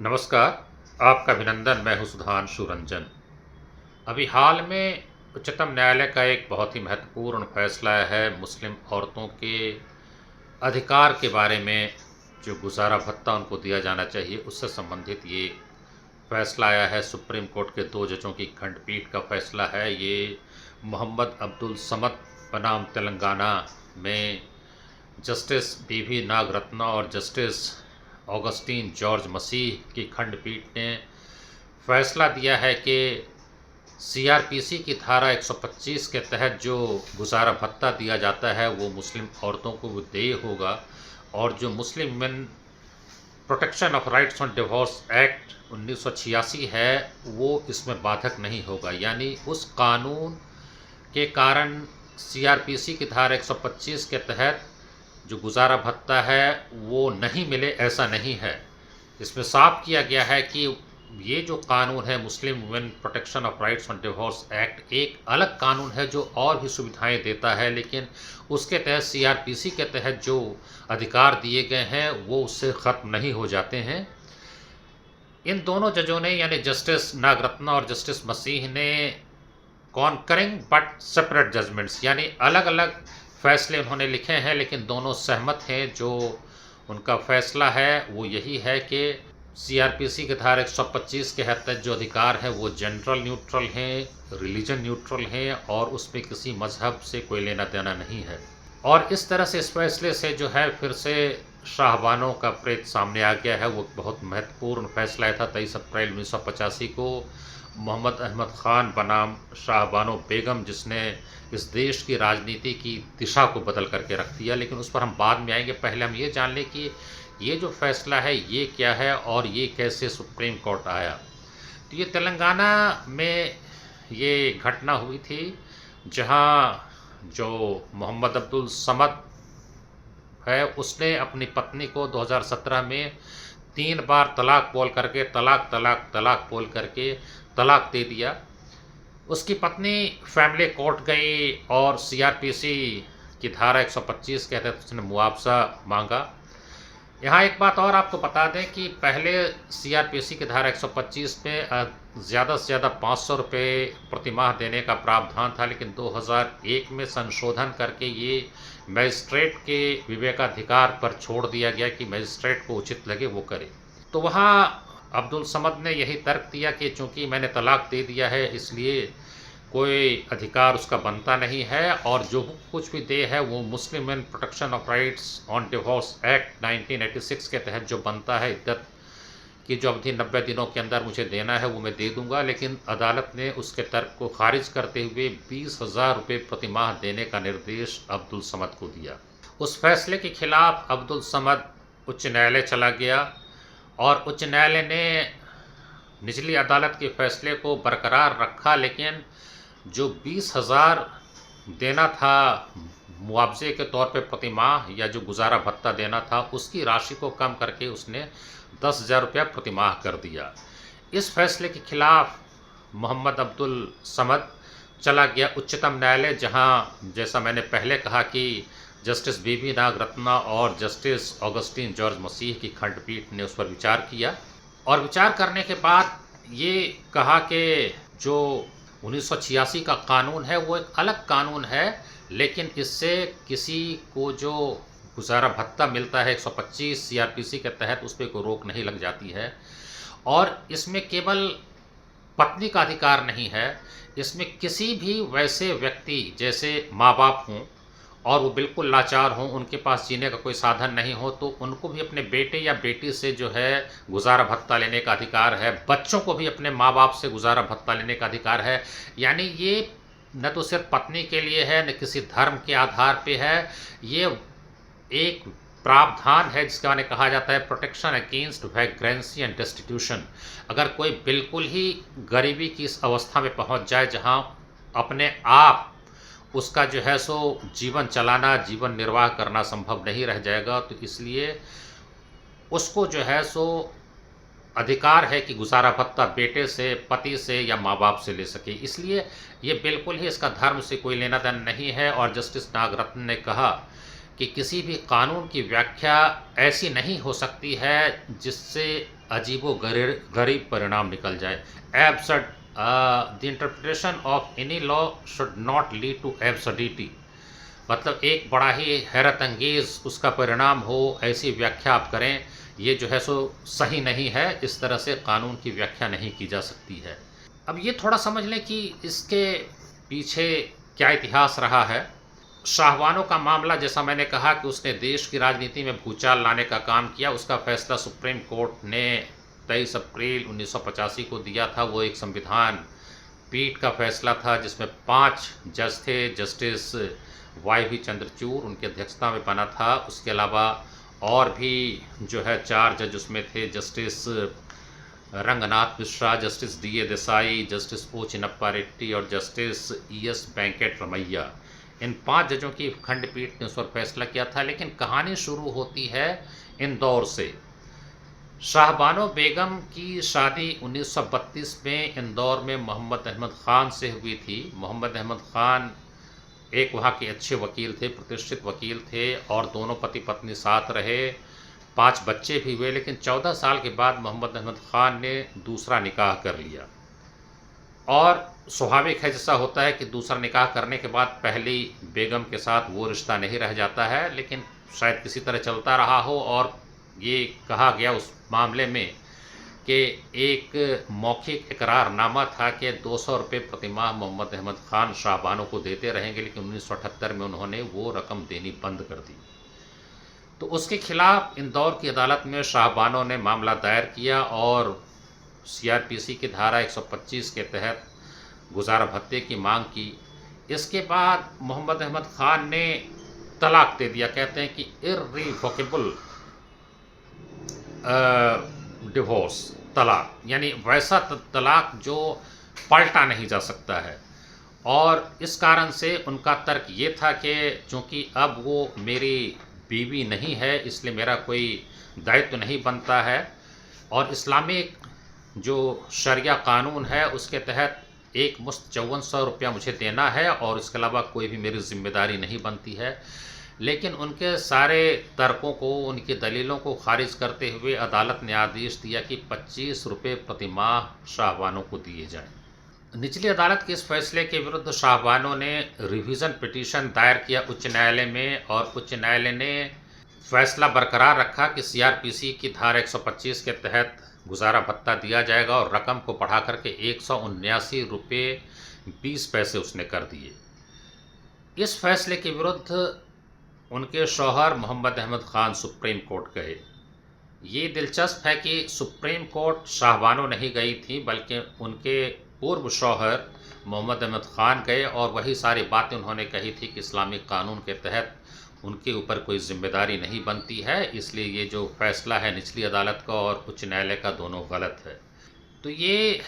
नमस्कार, आपका अभिनंदन। मैं हूँ सुधांशु रंजन। अभी हाल में उच्चतम न्यायालय का एक बहुत ही महत्वपूर्ण फैसला है मुस्लिम औरतों के अधिकार के बारे में। जो गुजारा भत्ता उनको दिया जाना चाहिए उससे संबंधित ये फैसला आया है। सुप्रीम कोर्ट के 2 जजों की खंडपीठ का फैसला है। ये मोहम्मद अब्दुल समद बनाम तेलंगाना में जस्टिस बीवी नागरत्ना और जस्टिस ऑगस्टीन जॉर्ज मसीह की खंडपीठ ने फैसला दिया है कि सीआरपीसी की धारा 125 के तहत जो गुजारा भत्ता दिया जाता है वो मुस्लिम औरतों को देय होगा, और जो Muslim women protection of rights on divorce act 1986 है वो इसमें बाधक नहीं होगा। यानी उस कानून के कारण सीआरपीसी की धारा 125 के तहत जो गुजारा भत्ता है वो नहीं मिले, ऐसा नहीं है। इसमें साफ किया गया है कि ये जो कानून है Muslim women protection of rights on divorce act एक अलग कानून है जो और भी सुविधाएं देता है, लेकिन उसके तहत सीआरपीसी के तहत जो अधिकार दिए गए हैं वो उससे ख़त्म नहीं हो जाते हैं। इन दोनों जजों ने यानी जस्टिस नागरत्ना और जस्टिस मसीह ने कॉन्करिंग बट सेपरेट जजमेंट्स यानी अलग अलग फैसले उन्होंने लिखे हैं, लेकिन दोनों सहमत हैं। जो उनका फैसला है वो यही है कि सीआरपीसी के धारा 125 के तहत जो अधिकार है वो जनरल न्यूट्रल हैं, रिलीजन न्यूट्रल हैं, और उसमें किसी मजहब से कोई लेना देना नहीं है। और इस तरह से इस फैसले से जो है फिर से शाहबानों का प्रेत सामने आ गया है। वो बहुत महत्वपूर्ण फैसला था। 23 अप्रैल 1985 को मोहम्मद अहमद ख़ान बनाम शाहबानो बेगम, जिसने इस देश की राजनीति की दिशा को बदल करके रख दिया, लेकिन उस पर हम बाद में आएंगे। पहले हम ये जान लें कि ये जो फैसला है ये क्या है और ये कैसे सुप्रीम कोर्ट आया। तो ये तेलंगाना में ये घटना हुई थी जहाँ जो मोहम्मद अब्दुल समद है उसने अपनी पत्नी को 2017 में 3 बार तलाक बोल करके तलाक बोल करके तलाक दे दिया। उसकी पत्नी फैमिली कोर्ट गई और सीआरपीसी की धारा 125 के तहत उसने मुआवजा मांगा। यहाँ एक बात और आपको बता दें कि पहले सीआरपीसी की धारा 125 में ज़्यादा से ज़्यादा 500 रुपये प्रतिमाह देने का प्रावधान था, लेकिन 2001 में संशोधन करके ये मजिस्ट्रेट के विवेकाधिकार पर छोड़ दिया गया कि मजिस्ट्रेट को उचित लगे वो करे। तो वहाँ अब्दुल समद ने यही तर्क दिया कि चूँकि मैंने तलाक दे दिया है इसलिए कोई अधिकार उसका बनता नहीं है, और जो कुछ भी दे है वो Muslim women protection of rights on divorce act 1986 के तहत जो बनता है, इद्दत की जो अवधि 90 दिनों के अंदर मुझे देना है वो मैं दे दूंगा। लेकिन अदालत ने उसके तर्क को खारिज करते हुए 20,000 रुपये प्रतिमाह देने का निर्देश अब्दुल समद को दिया। उस फैसले के खिलाफ अब्दुल समद उच्च न्यायालय चला गया और उच्च न्यायालय ने निचली अदालत के फैसले को बरकरार रखा, लेकिन जो 20,000 देना था मुआवजे के तौर पे प्रतिमाह या जो गुजारा भत्ता देना था उसकी राशि को कम करके उसने 10,000 रुपया प्रतिमाह कर दिया। इस फैसले के खिलाफ मोहम्मद अब्दुल समद चला गया उच्चतम न्यायालय, जहां जैसा मैंने पहले कहा कि जस्टिस बीवी नागरत्ना और जस्टिस ऑगस्टीन जॉर्ज मसीह की खंडपीठ ने उस पर विचार किया, और विचार करने के बाद ये कहा कि जो 1986 का कानून है वो एक अलग कानून है, लेकिन इससे किसी को जो गुजारा भत्ता मिलता है 125 सीआरपीसी के तहत उस पर कोई रोक नहीं लग जाती है। और इसमें केवल पत्नी का अधिकार नहीं है, इसमें किसी भी वैसे व्यक्ति जैसे माँ बाप हों और वो बिल्कुल लाचार हों, उनके पास जीने का कोई साधन नहीं हो, तो उनको भी अपने बेटे या बेटी से जो है गुजारा भत्ता लेने का अधिकार है। बच्चों को भी अपने माँ बाप से गुजारा भत्ता लेने का अधिकार है। यानी ये न तो सिर्फ पत्नी के लिए है न किसी धर्म के आधार पे है, ये एक प्रावधान है जिसके बारे में कहा जाता है प्रोटेक्शन अगेंस्ट वैग्रेंसी एंड डेस्टिट्यूशन। अगर कोई बिल्कुल ही गरीबी की इस अवस्था में पहुंच जाए जहां अपने आप उसका जो है सो जीवन चलाना, जीवन निर्वाह करना संभव नहीं रह जाएगा, तो इसलिए उसको जो है सो अधिकार है कि गुजारा भत्ता बेटे से, पति से या माँ बाप से ले सके। इसलिए ये बिल्कुल ही इसका धर्म से कोई लेना देना नहीं है। और जस्टिस नागरत्न ने कहा कि किसी भी कानून की व्याख्या ऐसी नहीं हो सकती है जिससे अजीबो-गरीब परिणाम निकल जाए। Absurd the interpretation of any law should not lead to absurdity, मतलब एक बड़ा ही हैरत अंगेज़ उसका परिणाम हो, ऐसी व्याख्या आप करें, ये जो है सो सही नहीं है, इस तरह से कानून की व्याख्या नहीं की जा सकती है। अब ये थोड़ा समझ लें कि इसके पीछे क्या इतिहास रहा है। शाहबानो का मामला, जैसा मैंने कहा कि उसने देश की राजनीति में भूचाल लाने का काम किया, उसका फैसला सुप्रीम कोर्ट ने 23 अप्रैल 1985 को दिया था। वो एक संविधान पीठ का फैसला था जिसमें 5 जज थे। जस्टिस वाई वी चंद्रचूड़ उनकी अध्यक्षता में बना था। उसके अलावा और भी जो है 4 जज उसमें थे, justice Ranganath Mishra, justice D A Desai, justice O Chinnappa Reddy और justice E S Venkat Ramaiah. इन 5 जजों की खंडपीठ ने उस पर फैसला किया था। लेकिन कहानी शुरू होती है इंदौर से। शाहबानो बेगम की शादी 1932 में इंदौर में मोहम्मद अहमद ख़ान से हुई थी। मोहम्मद अहमद ख़ान एक वहाँ के अच्छे वकील थे, प्रतिष्ठित वकील थे, और दोनों पति पत्नी साथ रहे। 5 बच्चे भी हुए। लेकिन 14 साल के बाद मोहम्मद अहमद ख़ान ने दूसरा निकाह कर लिया। और स्वाभाविक है, जैसा होता है कि दूसरा निकाह करने के बाद पहली बेगम के साथ वो रिश्ता नहीं रह जाता है, लेकिन शायद किसी तरह चलता रहा हो। और ये कहा गया उस मामले में कि एक मौखिक इकरारनामा था कि 200 रुपये प्रतिमाह मोहम्मद अहमद ख़ान शाहबानो को देते रहेंगे, लेकिन 1978 में उन्होंने वो रकम देनी बंद कर दी। तो उसके खिलाफ इंदौर की अदालत में शाहबानो ने मामला दायर किया और सीआरपीसी की धारा 125 के तहत गुजारा भत्ते की मांग की। इसके बाद मोहम्मद अहमद ख़ान ने तलाक दे दिया। कहते हैं कि इर्रिवोकेबल डिवोर्स, तलाक, यानी वैसा तलाक जो पलटा नहीं जा सकता है। और इस कारण से उनका तर्क ये था कि चूँकि अब वो मेरी बीवी नहीं है, इसलिए मेरा कोई दायित्व नहीं बनता है। और इस्लामिक जो शरिया कानून है उसके तहत एक मुश्त 5400 रुपया मुझे देना है, और इसके अलावा कोई भी मेरी जिम्मेदारी नहीं बनती है। लेकिन उनके सारे तर्कों को, उनकी दलीलों को खारिज करते हुए अदालत ने आदेश दिया कि 25 रुपये प्रतिमाह शाहबानो को दिए जाएं। निचली अदालत के इस फैसले के विरुद्ध शाहबानो ने रिवीजन पिटीशन दायर किया उच्च न्यायालय में, और उच्च न्यायालय ने फैसला बरकरार रखा कि सीआरपीसी की धारा 125 के तहत गुजारा भत्ता दिया जाएगा, और रकम को बढ़ा करके 179 रुपये 20 पैसे उसने कर दिए। इस फैसले के विरुद्ध उनके शौहर मोहम्मद अहमद ख़ान सुप्रीम कोर्ट गए। ये दिलचस्प है कि सुप्रीम कोर्ट शाहबानो नहीं गई थी, बल्कि उनके पूर्व शौहर मोहम्मद अहमद ख़ान गए, और वही सारी बातें उन्होंने कही थी कि इस्लामिक कानून के तहत उनके ऊपर कोई जिम्मेदारी नहीं बनती है, इसलिए ये जो फैसला है निचली अदालत का और उच्च न्यायालय का, दोनों गलत है। तो ये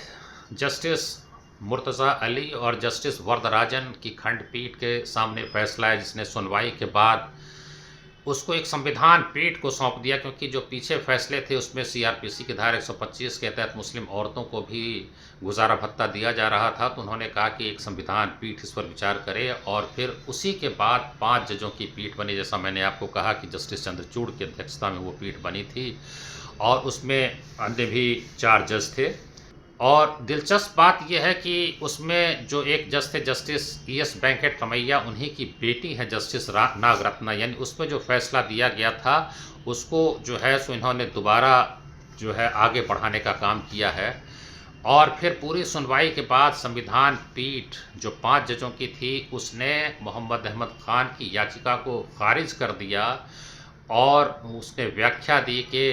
जस्टिस मुर्तज़ा अली और जस्टिस वरदराजन की खंडपीठ के सामने फैसला है, जिसने सुनवाई के बाद उसको एक संविधान पीठ को सौंप दिया, क्योंकि जो पीछे फैसले थे उसमें सीआरपीसी की धारा 125 के तहत मुस्लिम औरतों को भी गुजारा भत्ता दिया जा रहा था। तो उन्होंने कहा कि एक संविधान पीठ इस पर विचार करे, और फिर उसी के बाद 5 जजों की पीठ बनी। जैसा मैंने आपको कहा कि जस्टिस चंद्रचूड़ की अध्यक्षता में वो पीठ बनी थी, और उसमें अन्य भी 4 जज थे। और दिलचस्प बात यह है कि उसमें जो एक जज थे, justice E S Venkat Ramaiah, उन्हीं की बेटी है जस्टिस नागरत्ना, यानी उसमें जो फैसला दिया गया था उसको जो है सो इन्होंने दोबारा जो है आगे बढ़ाने का काम किया है। और फिर पूरी सुनवाई के बाद संविधान पीठ जो 5 जजों की थी, उसने मोहम्मद अहमद ख़ान की याचिका को खारिज कर दिया, और उसने व्याख्या दी कि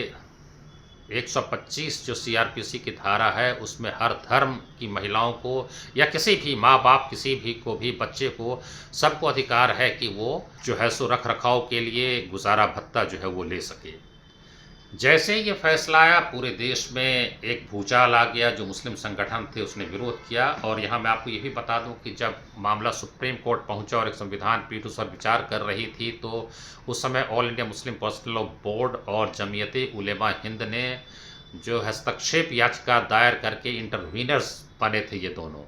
125 जो सीआरपीसी की धारा है उसमें हर धर्म की महिलाओं को, या किसी भी माँ बाप, किसी भी को भी, बच्चे को, सबको अधिकार है कि वो जो है सो रख रखाव के लिए गुजारा भत्ता जो है वो ले सके। जैसे ये फैसला आया, पूरे देश में एक भूचाल आ गया। जो मुस्लिम संगठन थे उसने विरोध किया। और यहाँ मैं आपको ये भी बता दूं कि जब मामला सुप्रीम कोर्ट पहुंचा और एक संविधान पीठ उस पर विचार कर रही थी, तो उस समय all India Muslim personal law board और जमीयत उलेमा हिंद ने जो हस्तक्षेप याचिका दायर करके इंटरवीनर्स बने थे ये दोनों।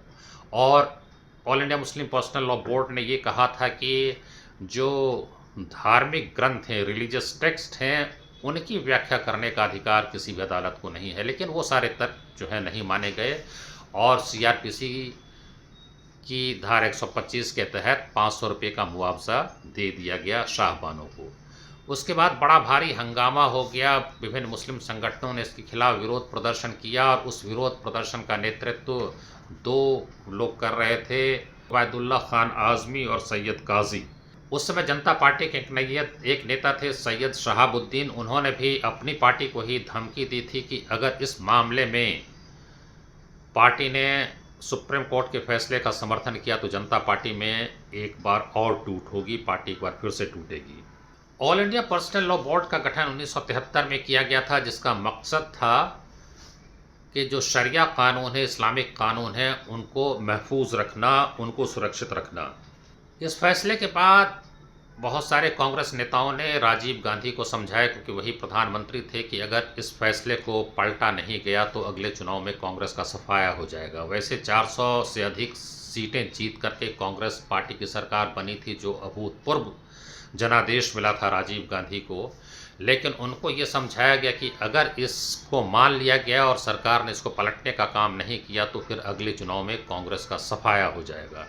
और all India Muslim personal law board ने ये कहा था कि जो धार्मिक ग्रंथ हैं, रिलीजियस टेक्स्ट हैं, उनकी व्याख्या करने का अधिकार किसी भी अदालत को नहीं है। लेकिन वो सारे तर्क जो है नहीं माने गए और सीआरपीसी की धारा 125 के तहत 500 रुपये का मुआवजा दे दिया गया शाहबानों को। उसके बाद बड़ा भारी हंगामा हो गया, विभिन्न मुस्लिम संगठनों ने इसके खिलाफ विरोध प्रदर्शन किया और उस विरोध प्रदर्शन का नेतृत्व दो लोग कर रहे थे, उबैदुल्लाह खान आज़मी और सैयद काजी। उस समय जनता पार्टी के एक नेता थे सैयद शहाबुद्दीन, उन्होंने भी अपनी पार्टी को ही धमकी दी थी कि अगर इस मामले में पार्टी ने सुप्रीम कोर्ट के फैसले का समर्थन किया तो जनता पार्टी में एक बार और टूट होगी, पार्टी एक बार फिर से टूटेगी। All India personal law board का गठन 1973 में किया गया था, जिसका मकसद था कि जो शरिया कानून है, इस्लामिक कानून है, उनको महफूज रखना, उनको सुरक्षित रखना। इस फैसले के बाद बहुत सारे कांग्रेस नेताओं ने राजीव गांधी को समझाया, क्योंकि वही प्रधानमंत्री थे, कि अगर इस फैसले को पलटा नहीं गया तो अगले चुनाव में कांग्रेस का सफाया हो जाएगा। वैसे 400 से अधिक सीटें जीत करके कांग्रेस पार्टी की सरकार बनी थी, जो अभूतपूर्व जनादेश मिला था राजीव गांधी को। लेकिन उनको ये समझाया गया कि अगर इसको मान लिया गया और सरकार ने इसको पलटने का काम नहीं किया तो फिर अगले चुनाव में कांग्रेस का सफाया हो जाएगा।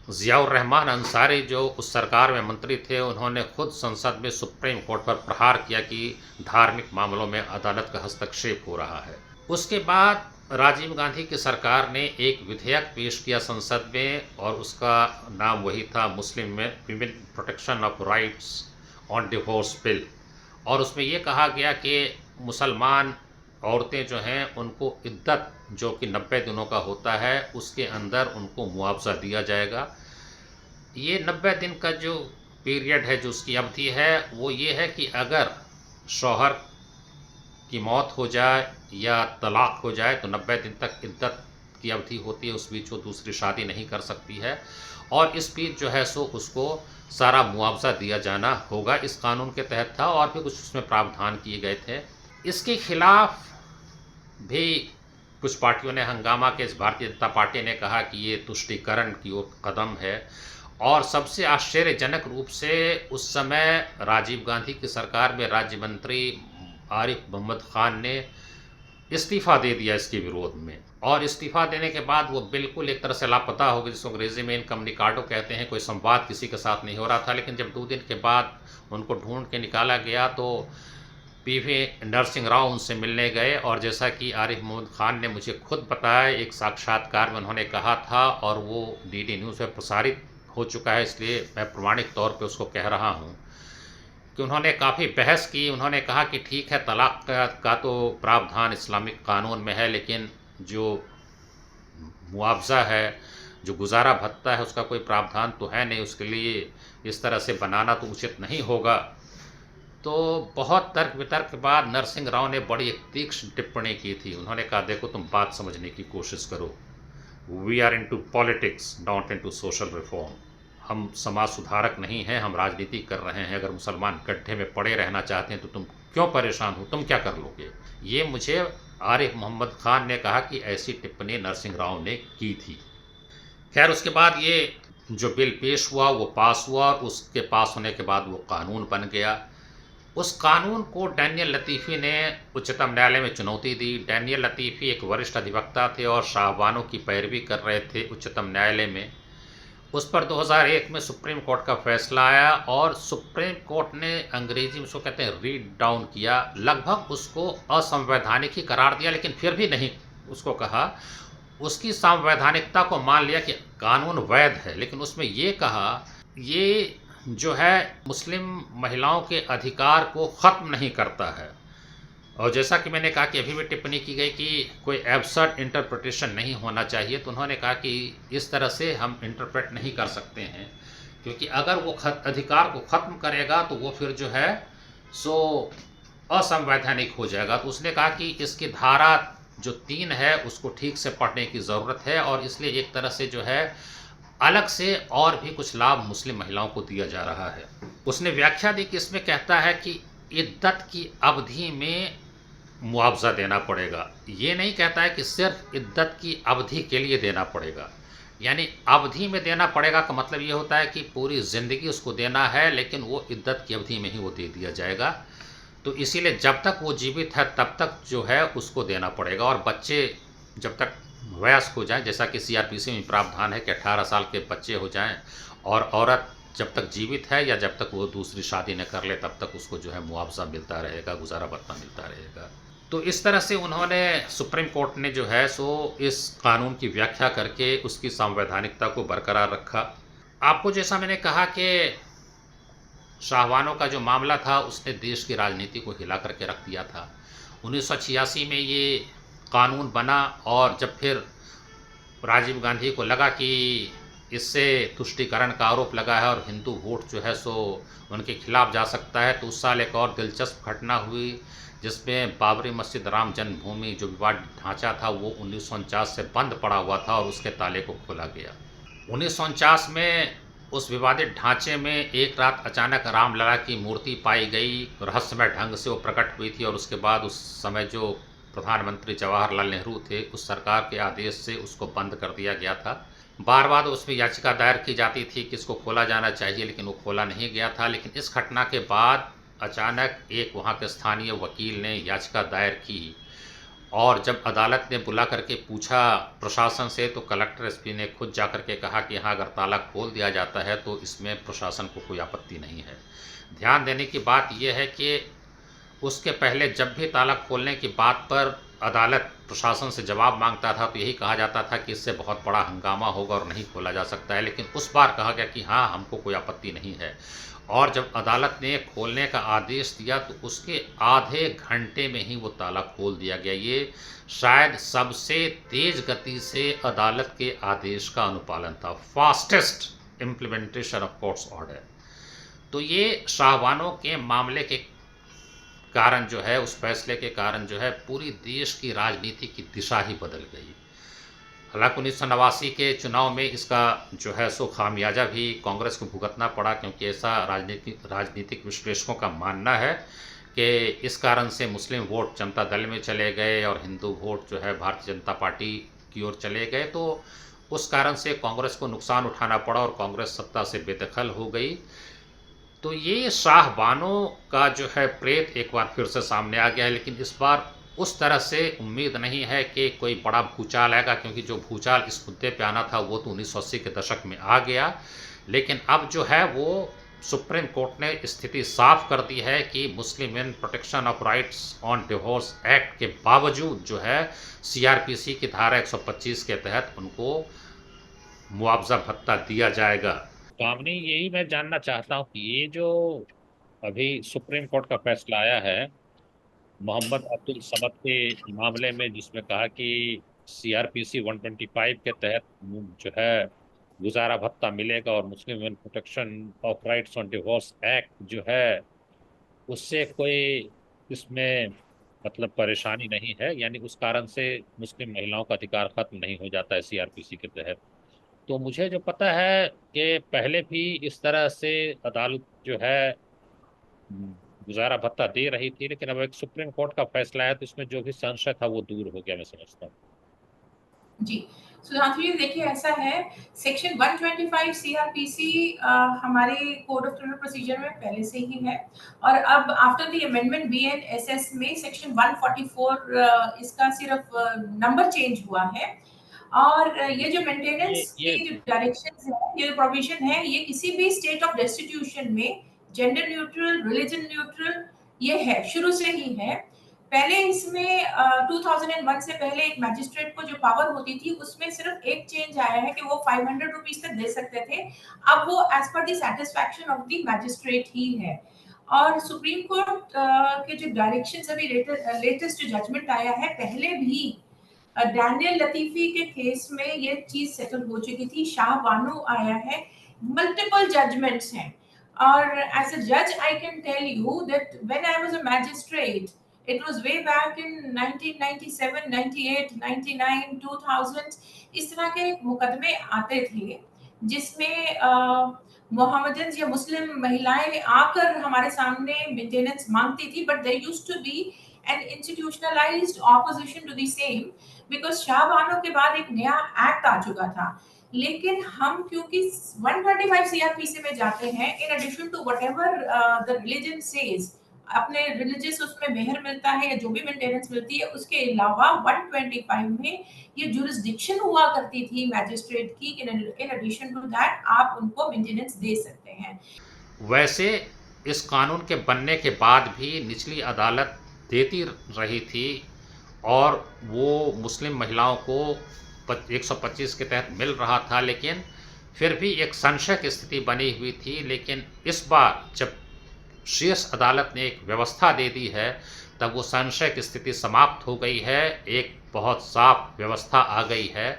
ज़ियाउर रहमान अंसारी जो उस सरकार में मंत्री थे, उन्होंने खुद संसद में सुप्रीम कोर्ट पर प्रहार किया कि धार्मिक मामलों में अदालत का हस्तक्षेप हो रहा है। उसके बाद राजीव गांधी की सरकार ने एक विधेयक पेश किया संसद में और उसका नाम वही था Muslim women protection of rights on divorce bill. और उसमें ये कहा गया कि मुसलमान औरतें जो हैं उनको इद्दत जो कि 90 दिनों का होता है उसके अंदर उनको मुआवजा दिया जाएगा। ये 90 दिन का जो पीरियड है, जो उसकी अवधि है, वो ये है कि अगर शौहर की मौत हो जाए या तलाक हो जाए तो 90 दिन तक इद्दत की अवधि होती है, उस बीच वो दूसरी शादी नहीं कर सकती है और इस बीच जो है सो उसको सारा मुआवजा दिया जाना होगा। इस कानून के तहत था और भी कुछ उसमें प्रावधान किए गए थे। इसके खिलाफ भी कुछ पार्टियों ने हंगामा के, भारतीय जनता पार्टी ने कहा कि ये तुष्टीकरण की ओर कदम है और सबसे आश्चर्यजनक रूप से उस समय राजीव गांधी की सरकार में राज्य मंत्री आरिफ मोहम्मद खान ने इस्तीफ़ा दे दिया इसके विरोध में। और इस्तीफ़ा देने के बाद वो बिल्कुल एक तरह से लापता हो गए, जिसको अंग्रेजी में इनकम्युनिकाडो कहते हैं। कोई संवाद किसी के साथ नहीं हो रहा था। लेकिन जब 2 दिन के बाद उनको ढूंढ के निकाला गया तो पीवी नरसिंह राव उनसे मिलने गए और जैसा कि आरिफ मोहम्मद खान ने मुझे खुद बताया, एक साक्षात्कार में उन्होंने कहा था और वो डीडी न्यूज़ में प्रसारित हो चुका है, इसलिए मैं प्रमाणिक तौर पे उसको कह रहा हूँ कि उन्होंने काफ़ी बहस की। उन्होंने कहा कि ठीक है, तलाक का तो प्रावधान इस्लामिक कानून में है, लेकिन जो मुआवजा है, जो गुजारा भत्ता है, उसका कोई प्रावधान तो है नहीं, उसके लिए इस तरह से बनाना तो उचित नहीं होगा। तो बहुत तर्क वितर्क के बाद नरसिंह राव ने बड़ी एक तीक्ष्ण टिप्पणी की थी। उन्होंने कहा, देखो तुम बात समझने की कोशिश करो, we are into politics not into social reform. हम समाज सुधारक नहीं हैं, हम राजनीति कर रहे हैं। अगर मुसलमान गड्ढे में पड़े रहना चाहते हैं तो तुम क्यों परेशान हो, तुम क्या कर लोगे। ये मुझे आरिफ मोहम्मद खान ने कहा कि ऐसी टिप्पणी नरसिंह राव ने की थी। खैर, उसके बाद ये जो बिल पेश हुआ वो पास हुआ और उसके पास होने के बाद वो कानून बन गया। उस कानून को डैनियल लतीफ़ी ने उच्चतम न्यायालय में चुनौती दी। डैनियल लतीफ़ी एक वरिष्ठ अधिवक्ता थे और शाहबानों की पैरवी कर रहे थे उच्चतम न्यायालय में। उस पर 2001 में सुप्रीम कोर्ट का फैसला आया और सुप्रीम कोर्ट ने, अंग्रेजी में उसको कहते हैं, रीड डाउन किया, लगभग उसको असंवैधानिक ही करार दिया, लेकिन फिर भी नहीं उसको कहा, उसकी संवैधानिकता को मान लिया कि कानून वैध है, लेकिन उसमें ये कहा ये जो है मुस्लिम महिलाओं के अधिकार को ख़त्म नहीं करता है। और जैसा कि मैंने कहा कि अभी भी टिप्पणी की गई कि कोई एब्सर्ड इंटरप्रिटेशन नहीं होना चाहिए, तो उन्होंने कहा कि इस तरह से हम इंटरप्रेट नहीं कर सकते हैं, क्योंकि अगर वो अधिकार को ख़त्म करेगा तो वो फिर जो है सो असंवैधानिक हो जाएगा। तो उसने कहा कि इसकी धारा जो 3 है उसको ठीक से पढ़ने की ज़रूरत है और इसलिए एक तरह से जो है अलग से और भी कुछ लाभ मुस्लिम महिलाओं को दिया जा रहा है। उसने व्याख्या दी कि इसमें कहता है कि इद्दत की अवधि में मुआवजा देना पड़ेगा। ये नहीं कहता है कि सिर्फ इद्दत की अवधि के लिए देना पड़ेगा। यानी अवधि में देना पड़ेगा का मतलब ये होता है कि पूरी ज़िंदगी उसको देना है, लेकिन वो इद्दत की अवधि में ही वो दे दिया जाएगा। तो इसीलिए जब तक वो जीवित है तब तक जो है उसको देना पड़ेगा, और बच्चे जब तक वयस्क हो जाएं, जैसा कि सीआरपीसी में प्रावधान है कि 18 साल के बच्चे हो जाएं, और औरत जब तक जीवित है या जब तक वो दूसरी शादी न कर ले तब तक उसको जो है मुआवजा मिलता रहेगा, गुजारा भत्ता मिलता रहेगा। तो इस तरह से उन्होंने, सुप्रीम कोर्ट ने जो है सो इस कानून की व्याख्या करके उसकी संवैधानिकता को बरकरार रखा। आपको जैसा मैंने कहा कि शाहबानो का जो मामला था उसने देश की राजनीति को हिला करके रख दिया था। 1986 में ये कानून बना, और जब फिर राजीव गांधी को लगा कि इससे तुष्टीकरण का आरोप लगा है और हिंदू वोट जो है सो उनके खिलाफ जा सकता है, तो उस साल एक और दिलचस्प घटना हुई जिसमें बाबरी मस्जिद राम जन्मभूमि जो विवादित ढांचा था वो 1949 से बंद पड़ा हुआ था और उसके ताले को खोला गया। 1949 में उस विवादित ढांचे में एक रात अचानक रामलला की मूर्ति पाई गई, रहस्यमय ढंग से वो प्रकट हुई थी, और उसके बाद उस समय जो प्रधानमंत्री जवाहरलाल नेहरू थे उस सरकार के आदेश से उसको बंद कर दिया गया था। बार बार उसमें याचिका दायर की जाती थी कि इसको खोला जाना चाहिए, लेकिन वो खोला नहीं गया था। लेकिन इस घटना के बाद अचानक एक वहाँ के स्थानीय वकील ने याचिका दायर की, और जब अदालत ने बुला करके पूछा प्रशासन से, तो कलेक्टर एसपी ने खुद जा करके कहा कि हाँ, अगर ताला खोल दिया जाता है तो इसमें प्रशासन को कोई आपत्ति नहीं है। ध्यान देने की बात यह है कि उसके पहले जब भी ताला खोलने की बात पर अदालत प्रशासन से जवाब मांगता था तो यही कहा जाता था कि इससे बहुत बड़ा हंगामा होगा और नहीं खोला जा सकता है, लेकिन उस बार कहा गया कि हाँ, हमको कोई आपत्ति नहीं है। और जब अदालत ने खोलने का आदेश दिया तो उसके आधे घंटे में ही वो ताला खोल दिया गया। ये शायद सबसे तेज गति से अदालत के आदेश का अनुपालन था, fastest implementation of courts order. तो ये शाहबानो के मामले के कारण जो है, उस फैसले के कारण जो है पूरी देश की राजनीति की दिशा ही बदल गई। हालांकि 1989 के चुनाव में इसका जो है सो खामियाजा भी कांग्रेस को भुगतना पड़ा, क्योंकि ऐसा राजनीतिक विश्लेषकों का मानना है कि इस कारण से मुस्लिम वोट जनता दल में चले गए और हिंदू वोट जो है भारतीय जनता पार्टी की ओर चले गए। तो उस कारण से कांग्रेस को नुकसान उठाना पड़ा और कांग्रेस सत्ता से बेदखल हो गई। तो ये शाहबानो का जो है प्रेत एक बार फिर से सामने आ गया है, लेकिन इस बार उस तरह से उम्मीद नहीं है कि कोई बड़ा भूचाल आएगा, क्योंकि जो भूचाल इस मुद्दे पे आना था वो तो 1980 के दशक में आ गया। लेकिन अब जो है वो सुप्रीम कोर्ट ने स्थिति साफ कर दी है कि मुस्लिम इन protection of rights on divorce act के बावजूद जो है सीआरपीसी की धारा 125 के तहत उनको मुआवजा भत्ता दिया जाएगा। कामनी, यही मैं जानना चाहता हूँ कि ये जो अभी सुप्रीम कोर्ट का फैसला आया है मोहम्मद अब्दुल समद के मामले में, जिसमें कहा कि सीआरपीसी 125 के तहत जो है गुजारा भत्ता मिलेगा, और Muslim women protection of rights on divorce act जो है उससे कोई इसमें मतलब परेशानी नहीं है, यानी उस कारण से मुस्लिम महिलाओं का अधिकार खत्म नहीं हो जाता है सीआरपीसी के तहत। तो मुझे जो पता है कि पहले भी इस तरह से अदालत जो है गुजारा भत्ता दे रही थी, लेकिन अब एक सुप्रीम कोर्ट का फैसला है तो इसमें जो भी संशय था वो दूर हो गया, मैं समझता हूँ। जी, सुधांशु जी देखिए ऐसा है, सेक्शन 125 सीआरपीसी हमारे कोड ऑफ क्रिमिनल प्रोसीजर में पहले से ही है, और अब आफ्टर द अमेंडमेंट बीएनएसएस में सेक्शन 144 इसका सिर्फ नंबर चेंज हुआ है। और ये जो ये मेंटेनेंस ये की जो डायरेक्शंस है, ये प्रोविजन है, ये किसी भी स्टेट ऑफ डेस्टिट्यूशन में जेंडर न्यूट्रल, रिलीजन न्यूट्रल ये है, शुरू से ही है। पहले इसमें 2001 से पहले एक मैजिस्ट्रेट को जो पावर होती थी उसमें सिर्फ एक चेंज आया है कि वो 500 रुपीज तक दे सकते थे। अब वो एज पर the satisfaction of the magistrate ही है। और सुप्रीम कोर्ट के जो डायरेक्शंस अभी लेटेस्ट जो जजमेंट आया है, पहले भी डैनियल लतीफी के केस में ये चीज सेटल हो चुकी थी, शाह बानो आया है, मल्टीपल जजमेंट्स हैं। और एज अ जज I can tell you that when I was a magistrate, it was way back in 1997, 98, 99, 2000, इस तरह के मुकदमे आते थे जिसमें मोहम्मदन या मुस्लिम महिलाएं आकर हमारे सामने मेंटेनेंस मांगती थी, but there used to be an institutionalised opposition to the same, because Shah Bano के बाद एक नया एक्ट आ चुका था लेकिन हम क्योंकि 135 सीआरपीसी में जाते हैं, in addition to whatever the religion says, अपने रिलीजियस उसमें मेहर मिलता है या जो भी मेंटेनेंस मिलती है, उसके अलावा 125 में ये जुरिस्डिक्शन हुआ करती थी मैजिस्ट्रेट की, इन एडिशन टू दैट आप उनको मेंटेनेंस दे सकते हैं। वैसे इस कानून के बनने के बाद भी निचली अदालत देती रही थी और वो मुस्लिम महिलाओं को 125 के तहत मिल रहा था, लेकिन फिर भी एक संशय की स्थिति बनी हुई थी। लेकिन इस बार जब शीर्ष अदालत ने एक व्यवस्था दे दी है, तब वो संशय की स्थिति समाप्त हो गई है। एक बहुत साफ व्यवस्था आ गई है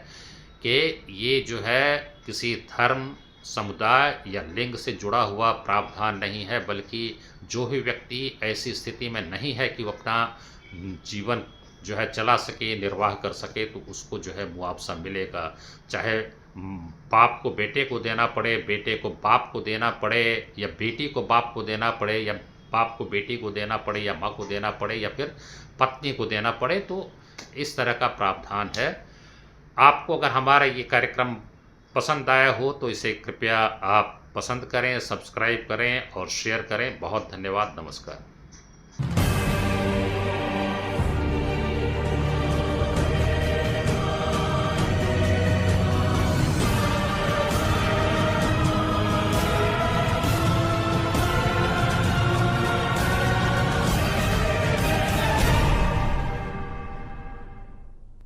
कि ये जो है किसी धर्म, समुदाय या लिंग से जुड़ा हुआ प्रावधान नहीं है, बल्कि जो भी व्यक्ति ऐसी स्थिति में नहीं है कि वो अपना जीवन जो है चला सके, निर्वाह कर सके, तो उसको जो है मुआवजा मिलेगा। चाहे बाप को बेटे को देना पड़े, बेटे को बाप को देना पड़े, या बेटी को बाप को देना पड़े, या बाप को बेटी को देना पड़े, या माँ को देना पड़े, या फिर पत्नी को देना पड़े, तो इस तरह का प्रावधान है। आपको अगर हमारा ये कार्यक्रम पसंद आया हो तो इसे कृपया आप पसंद करें, सब्सक्राइब करें और शेयर करें। बहुत धन्यवाद। नमस्कार।